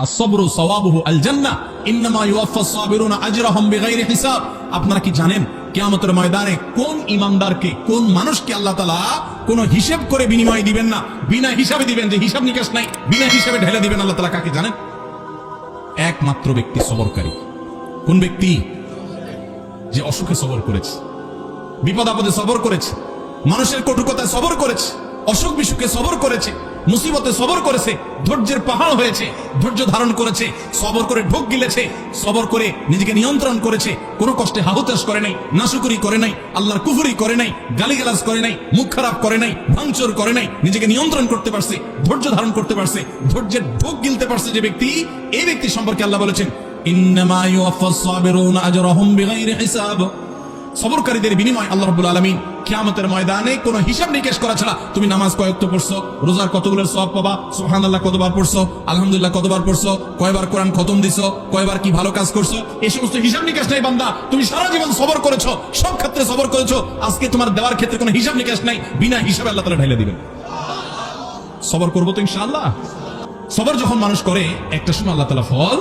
আসসাবরু সাওয়াবুহু আল জান্নাহ ইন্নামা ইউওয়াফাস সাবিরুনা আজরাহুম বিগাইরি হিসাব। আপনারা কি জানেন কিয়ামতের ময়দানে কোন ইমানদারকে, কোন মানুষকে আল্লাহ তাআলা কোন হিসাব করে বিনিময় দিবেন না, বিনা হিসাবে দিবেন, যে হিসাব নিকাশ নাই, বিনা হিসাবে ঢেলে দিবেন আল্লাহ তাআলা কাকে জানেন? একমাত্র ব্যক্তি সবরকারী। কোন ব্যক্তি? যে অসুখে সবর করেছে, বিপদ আপদে সবর করেছে, মানুষের কটুকতায় সবর করেছে, অসুখ বিসুখে সবর করেছে, মুসিবতে সবর করেছে, ধৈর্যের পাহাড় হয়েছে, ধৈর্য ধারণ করেছে, সবর করে ঢোক গিলেছে, সবর করে নিজেকে নিয়ন্ত্রণ করেছে, কোনো কষ্টে হাহুতাশ করে নাই, নাশুকুরি করে নাই, আল্লাহর কুফরি করে নাই, গালিগালাজ করে নাই, মুখ খারাপ করে নাই, ভাঙচুর করে নাই, নিজেকে নিয়ন্ত্রণ করতে পারছে, ধৈর্য ধারণ করতে পারছে, ধৈর্যের ঢোক গিলতে পারছে যে ব্যক্তি, এই ব্যক্তি সম্পর্কে আল্লাহ বলেছেন ইন্নামা ইউওয়াফাস সাবিরুনা আজরাহুম বিগাইরি হিসাব। সবরকারীদের বিনিময় আল্লাহ রাব্বুল আলামিন কিয়ামতের ময়দানে কোনো হিসাব নিকেশ করা ছাড়া, তুমি নামাজ কয়েকত পড়ছো, রোজার কতগুলোর সওয়াব পাবা, সুবহানাল্লাহ কতবার পড়ছো, আলহামদুলিল্লাহ কতবার পড়ছো, কয়বার কোরআন খতম দিছো, কয়বার কি ভালো কাজ করছো, এই সমস্ত হিসাব নিকেশ নাই বান্দা। তুমি সারা জীবন সবর করেছো, সব ক্ষেত্রে সবর করেছো, আজকে তোমার দেওয়ার ক্ষেত্রে কোনো হিসাব নিকেশ নাই, বিনা হিসাবে আল্লাহ তাআলা ঢেলে দিবেন। সবর করবো তো ইনশাআল্লাহ। সবর যখন মানুষ করে একটা সময় আল্লাহ তাআলা ফল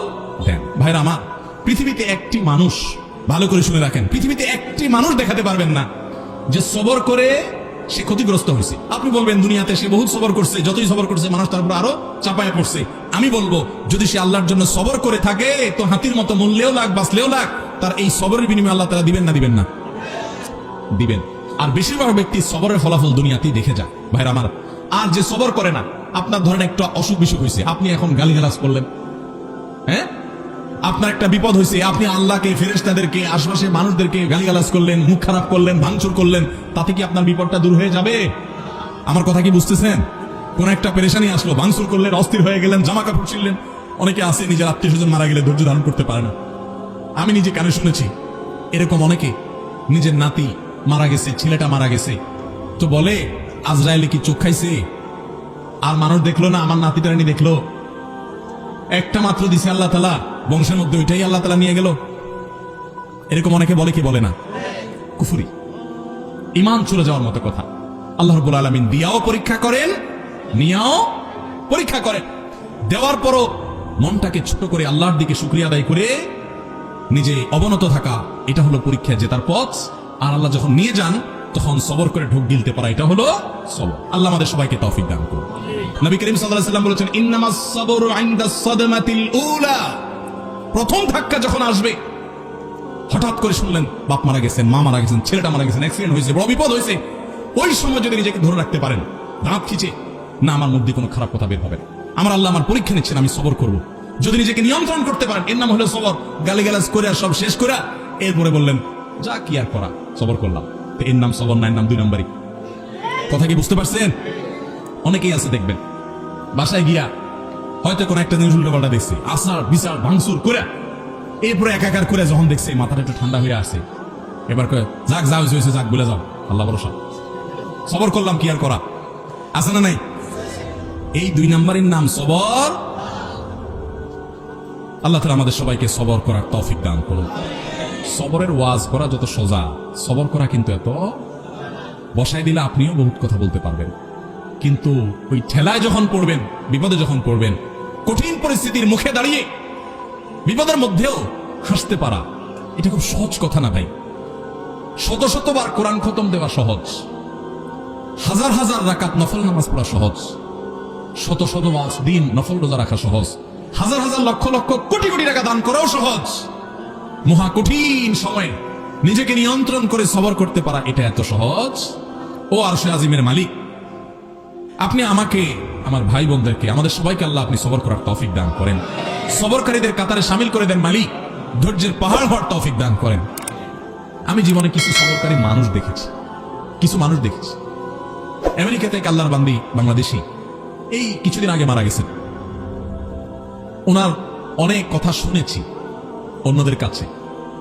দেন। ভাইরা আমার, পৃথিবীতে একটি মানুষ, ভালো করে শুনে রাখেন, পৃথিবীতে একটি মানুষ দেখাতে পারবেন না যে সবর করে সে ক্ষতিগ্রস্ত হয়েছে। আপনি বলবেন দুনিয়াতে সে বহুত সবর করছে, যতই সবর করছে মানুষ তার উপর আরো চাপায় পড়ছে। আমি বলবো যদি সে আল্লাহর জন্য সবর করে থাকে তো হাতির মতো মূল্যেও লাগ, বাঁচলেও লাগ, তার এই সবরের বিনিময়ে আল্লাহ তাআলা দিবেন না? দিবেন না? দিবেন। আর বেশিরভাগ ব্যক্তি সবরের ফলাফল দুনিয়াতেই দেখে যায় ভাইরা আমার। আর যে সবর করে না, আপনার ধরেন একটা অসুখ বিসুখ হয়েছে, আপনি এখন গালিগালাজ করলেন, হ্যাঁ, আপনার একটা বিপদ হয়েছে, আপনি আল্লাহকে, ফেরেশতাদেরকে, আশপাশের মানুষদেরকে গালিগালাজ করলেন, মুখ খারাপ করলেন, ভাঙচুর করলেন, তাতে কি আপনার বিপদটা দূর হয়ে যাবে? আমার কথা কি বুঝতেছেন? কোন একটা পেরেশানি আসলো, ভাঙচুর করলেন, অস্থির হয়ে গেলেন, জামা কাপড় ছিঁড়লেন। অনেকে আছে নিজের আত্মীয় স্বজন মারা গেলে ধৈর্য ধারণ করতে পারে না। আমি নিজে কানে শুনেছি এরকম অনেকে, নিজের নাতি মারা গেছে, ছেলেটা মারা গেছে, তো বলে আজরাইলে কি চোখ খাইছে? আর মানুষ দেখলো না, আমার নাতিটারানি দেখলো, একটা মাত্র দিছে আল্লাহ তাআলা, বংশের মধ্যে ওইটাই আল্লাহ তাআলা নিয়ে গেল। এরকম অনেকে বলে, কি বলে না? কুফরি, ঈমান চলে যাওয়ার মতো কথা। আল্লাহ রাব্বুল আলামিন দিয়াও পরীক্ষা করেন, নিয়াও পরীক্ষা করেন। দেওয়ার পরও মনটাকে ছোট করে আল্লাহর দিকে শুকরিয়া আদায় করে নিজে অবনত থাকা, এটা হলো পরীক্ষায় জেতার পথ। আর আল্লাহ যখন নিয়ে যান তখন সবর করে ঢোক গিলতে পারা, এটা হলো সবর। আল্লাহ আমাদের সবাইকে তৌফিক দান করুন। নবী করিম সাল্লাল্লাহু আলাইহি ওয়াসাল্লাম বলেছেন ইন্নামাস সাবরু ইনদাস সাদমাতিল উলা। প্রথম ধাক্কা যখন আসবে, হঠাৎ করে শুনলেন বাপ মারা গেছেন, মা মারা গেছেন, ছেলেটা মারা গেছেন, অ্যাক্সিডেন্ট হয়েছে, বড় বিপদ হয়েছে, ওই সময় যদি নিজেকে ধরে রাখতে পারেন, দাঁত খিচে না আমার মধ্যে কোনো খারাপ কথা বের হবে না, আমার আল্লাহ আমার পরীক্ষা নিচ্ছেন, আমি সবর করব, যদি নিজেকে নিয়ন্ত্রণ করতে পারেন, এর নাম হলো সবর। গালিগালাজ করে আর সব শেষ করে এরপরে বললেন যা কি আর করা, সবর করলাম, তো এর নাম সবর না, এর নাম দুই নম্বরই। কথা কি বুঝতে পারছেন? অনেকেই আছে দেখবেন বাসায় গিয়া হয়তো কোন একটা জিনিস উল্টো পাল্টা দেখছে, আসার বিচার ভাঙচুর করে এরপরে একাকার করে যখন দেখছে মাথাটা একটু ঠান্ডা হয়ে আসছে, এবার কয়ে যাক, যা হয়েছে যাক বলে যাও, আল্লাহ ভরসা, সবর করলাম, কি আর করা, আছে না নাই? এই দুই নম্বরের নাম সবর। আল্লাহ তাআলা আমাদের সবাইকে সবর করার তৌফিক দান করুন। সবরের ওয়াজ করা যত সোজা, সবর করা কিন্তু এত, বসায় দিলে আপনিও বহুত কথা বলতে পারবেন, কিন্তু ওই ঠেলায় যখন পড়বেন, বিপদে যখন পড়বেন, কঠিন পরিস্থিতির মুখে দাঁড়িয়ে বিপদের মধ্যেও হাসতে পারা, এটা খুব সহজ কথা না ভাই। শত শতবার কোরআন খতম দেওয়া সহজ, হাজার হাজার রাকাত নফল নামাজ পড়া সহজ, শত শত মাস দিন নফল রোজা রাখা সহজ, হাজার হাজার লক্ষ লক্ষ কোটি কোটি টাকা দান করাও সহজ। মহা কঠিন সময়ে নিজেকে নিয়ন্ত্রণ করে সবর করতে পারা, এটা এত সহজ। ও আরশে আজিমের মালিক, আপনি আমাকে, আমার ভাই বোনদেরকে, আমাদের সবাইকে আল্লাহ আপনি সবর করার তৌফিক দান করেন, সবরকারীদের কাতারে শামিল করে দেন মালিক, ধৈর্যের পাহাড় হওয়ার তৌফিক দান করেন। আমি জীবনে কিছু সবরকারী মানুষ দেখেছি, কিছু মানুষ দেখেছি। আমেরিকা থেকে আল্লাহর বান্দি বাংলাদেশি এই কিছুদিন আগে মারা গেছেন। ওনার অনেক কথা শুনেছি অন্যদের কাছে,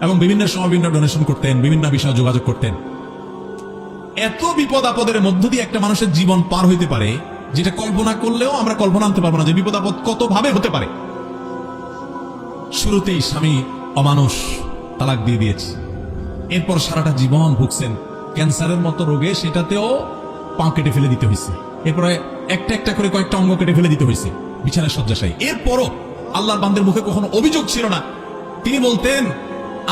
এবং বিভিন্ন সময় বিভিন্ন ডোনেশন করতেন, বিভিন্ন বিষয়ে যোগাযোগ করতেন। এত বিপদ আপদের মধ্য দিয়ে একটা মানুষের জীবন পার হইতে পারে যেটা কল্পনা করলেও আমরা কল্পনা আনতে পারবো না, যে বিপদ আপদ কত ভাবে হতে পারে। শুরুতেই স্বামী অমানুষ, তালাক দিয়ে দিয়েছে, এরপর সারাটা জীবন ভুগছেন ক্যান্সারের মতো রোগে, সেটাতেও পা কেটে ফেলে দিতে হয়েছে, এরপরে একটা একটা করে কয়েকটা অঙ্গ কেটে ফেলে দিতে হয়েছে, বিছানায় শয্যাশায়ী। এরপরও আল্লাহর বান্দার মুখে কখনো অভিযোগ ছিল না। তিনি বলতেন,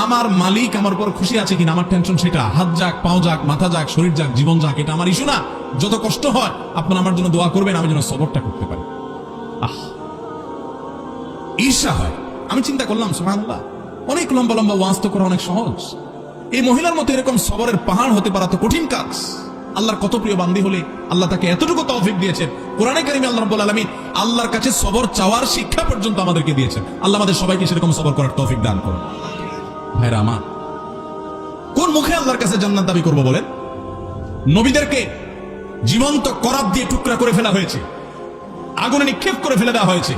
আমার মালিক আমার উপর খুশি আছে কিনা, আমার টেনশন সেটা। হাত যাক, পাও যাক, মাথা যাক, শরীর যাক, জীবন যাক, এটা আমার ইস্যু না। যত কষ্ট হয় আপনারা আমার জন্য দোয়া করবেন, আমি যেন সবরটা করতে পারি। ঈর্ষা হয়। আমি চিন্তা করলাম, সুবহানাল্লাহ, অনেক লম্বা লম্বা ওয়াজ তো করা অনেক সহজ, এই মহিলার মতো এরকম সবরের পাহাড় হতে পারা তো কঠিন কাজ। আল্লাহর কত প্রিয় বান্দি হলে আল্লাহ তাকে এতটুকু তৌফিক দিয়েছেন। কোরআনে কারিমে আল্লাহ রাব্বুল আলামিন আল্লাহর কাছে সবর চাওয়ার শিক্ষা পর্যন্ত আমাদেরকে দিয়েছেন। আল্লাহ আমাদের সবাইকে সেরকম সবর করার তৌফিক দান করুন। ভাইরা আমার, কোন মুখে আল্লাহর কাছে জান্নাত দাবি করব বলেন? নবীদেরকে জীবন্ত করাত দিয়ে টুকরা করে ফেলা হয়েছে, আগুনে নিক্ষেপ করে ফেলে দেওয়া হয়েছে,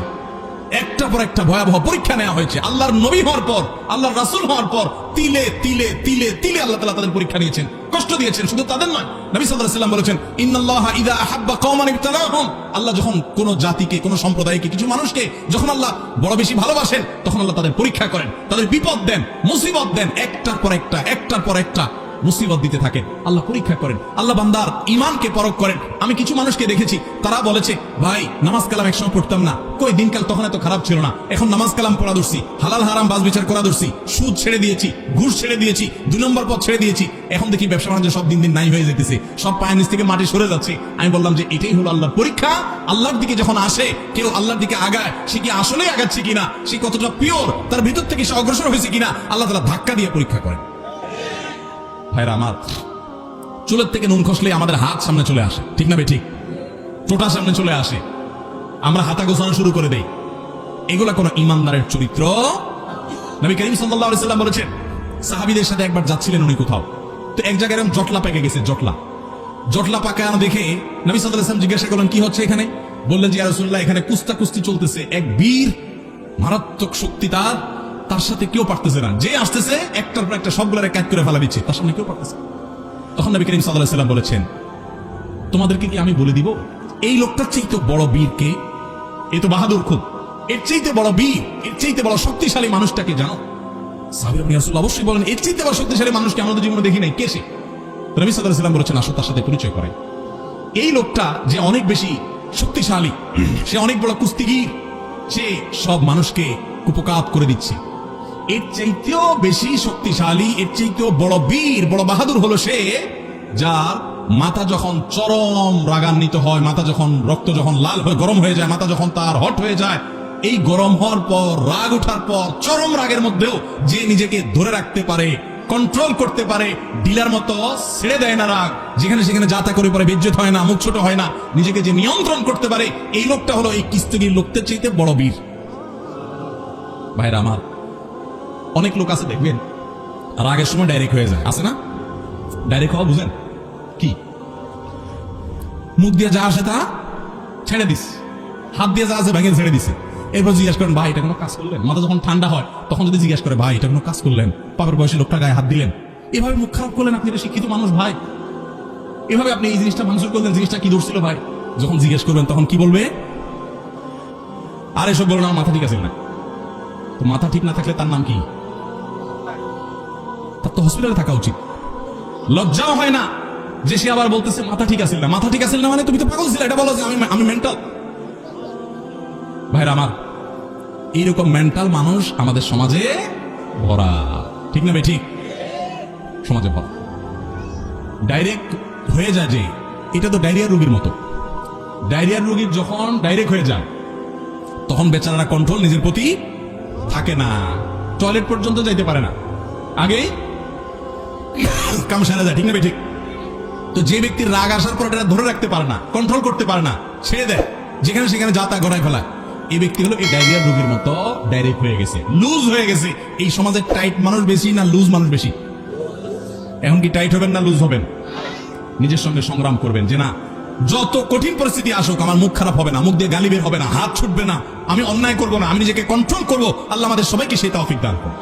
একটা পর একটা ভয়াবহ পরীক্ষা নেওয়া হয়েছে। আল্লাহর নবী হওয়ার পর, আল্লাহর রাসূল হওয়ার পর তিলে তিলে তিলে তিলে আল্লাহ তাআলা তাদের পরীক্ষা নিয়েছেন, কষ্ট দিয়েছেন। শুধু তাদের নয়, নবী সাল্লাল্লাহু আলাইহি ওয়াসাল্লাম বলেছেন, ইন্নাল্লাহা ইযা আহাব্বা কওমান ইবতালাহুম। আল্লাহ যখন কোন জাতিকে, কোন সম্প্রদায়কে, কিছু মানুষকে যখন আল্লাহ বড় বেশি ভালোবাসেন, তখন আল্লাহ তাদের পরীক্ষা করেন, তাদের বিপদ দেন, মুসিবত দেন, একটার পর একটা, একটার পর একটা মুসিবত দিতে থাকেন, আল্লাহ পরীক্ষা করেন, আল্লাহ বান্দার ঈমানকে পরখ করেন। আমি কিছু মানুষকে দেখেছি, তারা বলেছে, ভাই নামাজ কালাম একসময় পড়তাম না, কই দিনকাল তখন এত খারাপ ছিল না, এখন নামাজ কালাম পড়া ধরছি, হালাল হারাম বাজ বিচার করা ধরছি, সুদ ছেড়ে দিয়েছি, ঘুষ ছেড়ে দিয়েছি, 2 নম্বর পথ ছেড়ে দিয়েছি, এখন দেখি ব্যবসা বাণিজ্য সব দিন দিন নাই হয়ে যেতেছে, সব পায়ের নিচ থেকে মাটি সরে যাচ্ছে। আমি বললাম যে এটাই হলো আল্লাহর পরীক্ষা। আল্লাহর দিকে যখন আসে কেউ, আল্লাহর দিকে আগায়, সে কি আসলেই আগাচ্ছে কিনা, সে কতটা পিওর, তার ভিতর থেকে সে অগ্রসর হয়েছে কিনা, আল্লাহ তাআলা ধাক্কা দিয়ে পরীক্ষা করেন। ভাইরা আমার, চুলের থেকে নুন খসলে আমাদের হাত সামনে চলে আসে, ঠিক না? ঠিক, টোটা সামনে চলে আসে, আমরা হাতা গোছানো শুরু করে দেই। এগুলা কোন ইমানদারের চরিত্র। নবী করিম সাল্লাল্লাহু আলাইহি ওয়াসাল্লাম বলেছেন, সাহাবীদের সাথে একবার যাচ্ছিলেন উনি কোথাও, তো এক জায়গায় এরকম জটলা পেকে গেছে, জটলা পাকানো দেখে নবী সাল্লাল্লাহু আলাইহি ওয়াসাল্লাম জিজ্ঞাসা করলেন, কি হচ্ছে এখানে? বললেন যে ইয়া রাসূলুল্লাহ, এখানে কুস্তি চলতেছে, এক বীর, মারাত্মক শক্তি তার সাথে কেউ পারতেছে না, যে আসতেছে একটার পর একটা সবগুলোরে কাট করে ফেলা দিচ্ছে, তার সামনে কেউ পারতেছে। তখন নবী করিম সাল্লাল্লাহু আলাইহি ওয়াসাল্লাম বলেছেন, তোমাদেরকে কি আমি বলে দিব এই লোকটার চাইতে বড় বীর কে? এ তো বাহাদুর খুব, এর চাইতে বড় বীর, এর চাইতে বড় শক্তিশালী মানুষটাকে জানো? সাহাবীরা বলেন, রাসূলুল্লাহ অবশ্যই বলেন, এর চাইতে বড় শক্তিশালী মানুষকে আমরা তো জীবনে দেখি নাই, কে সে? নবী সাল্লাল্লাহু আলাইহি ওয়াসাল্লাম বলেছেন, আসো তার সাথে পরিচয় করাই। এই লোকটা যে অনেক বেশি শক্তিশালী, সে অনেক বড় কুস্তিগীর, সে সব মানুষকে কুপকাত করে দিচ্ছে। এর চাইতেও বেশি শক্তিশালী, এর চাইতেও বড় বীর, বড় বাহাদুর হলো সে, যার মাথা যখন চরম রাগান্বিত হয়, মাথা যখন, রক্ত যখন লাল হয়ে গরম হয়ে যায়, মাথা যখন তার হট হয়ে যায়, এই গরম হওয়ার পর, রাগ ওঠার পর, চরম রাগের মধ্যেও যে নিজেকে ধরে রাখতে পারে, কন্ট্রোল করতে পারে, ডিলার মতো ছেড়ে দেয় না রাগ, যেখানে সেখানে যাতা করে পরে বেজ্জত হয় না, মুখ ছোট হয় না, নিজেকে যে নিয়ন্ত্রণ করতে পারে, এই লোকটা হলো এই কুস্তিগীর লোকদের চাইতে বড় বীর। ভাইরা আমার, অনেক লোক আছে দেখবেন রাগের সময় ডাইরেক্ট হয়ে যায়, আছে না? ডাইরেক্ট হওয়া বুঝেন কি? মুখ দিয়ে যা আসে তা ছেড়ে দিস, হাত দিয়ে যা আছে ভেঙে ছেড়ে দিছে। এরপর জিজ্ঞাসা করেন, ভাই এটা কোনো কাজ করলেন? মাথা যখন ঠান্ডা হয় তখন যদি জিজ্ঞাসা করে, ভাই এটা কোনো কাজ করলেন? পাপের বয়সে লোকটা গায়ে হাত দিলেন, এভাবে মুখ খারাপ করলেন, আপনি এটা শিক্ষিত মানুষ ভাই, এভাবে আপনি এই জিনিসটা ভাঙচুর করলেন, জিনিসটা কি ধরছিল ভাই? যখন জিজ্ঞেস করবেন তখন কি বলবে? আর এসব বলুন, আমার মাথা ঠিক আছে না। তো মাথা ঠিক না থাকলে তার নাম কি? তার তো হসপিটালে থাকা উচিত। লজ্জাও হয় না যে সে আবার বলতেছে মাথা ঠিক আছে না। মাথা ঠিক আছে না মানে তুমি তো পাগল ছিলে, এটা বলো যে আমি মেন্টাল। ভাইরা আমার, এইরকম মেন্টাল মানুষ আমাদের সমাজে ভরা, ঠিক না ভাই? ঠিক, সমাজে ভরা। ডাইরেক্ট হয়ে যায় যে, এটা তো ডায়রিয়ার রোগীর মতো। ডায়রিয়ার রোগীর যখন ডাইরেক্ট হয়ে যায় তখন বেচারারা কন্ট্রোল নিজের প্রতি থাকে না, টয়লেট পর্যন্ত যাইতে পারে না, আগেই কাম সেরে যায়, ঠিক না ভাই? ঠিক। তো যে ব্যক্তির রাগ আসার পর এটা ধরে রাখতে পারে না, কন্ট্রোল করতে পারে না, ছেড়ে দেয়, যেখানে সেখানে যাতা গড়ায় ফেলায়, এই ব্যক্তি হলো এই ডায়রিয়ার রোগীর মতো ডাইরেক্ট হয়ে গেছে, লুজ হয়ে গেছে। এই সমাজে টাইট মানুষ বেশি না লুজ মানুষ বেশি? এখন কি টাইট হবেন না লুজ হবেন? নিজের সঙ্গে সংগ্রাম করবেন যে না, যত কঠিন পরিস্থিতি আসুক আমার মুখ খারাপ হবে না, মুখ দিয়ে গালি বের হবে না, হাত ছুটবে না, আমি অন্যায় করবো না, আমি নিজেকে কন্ট্রোল করবো। আল্লাহ আমাদের সবাইকে সেই তৌফিক দান করুন।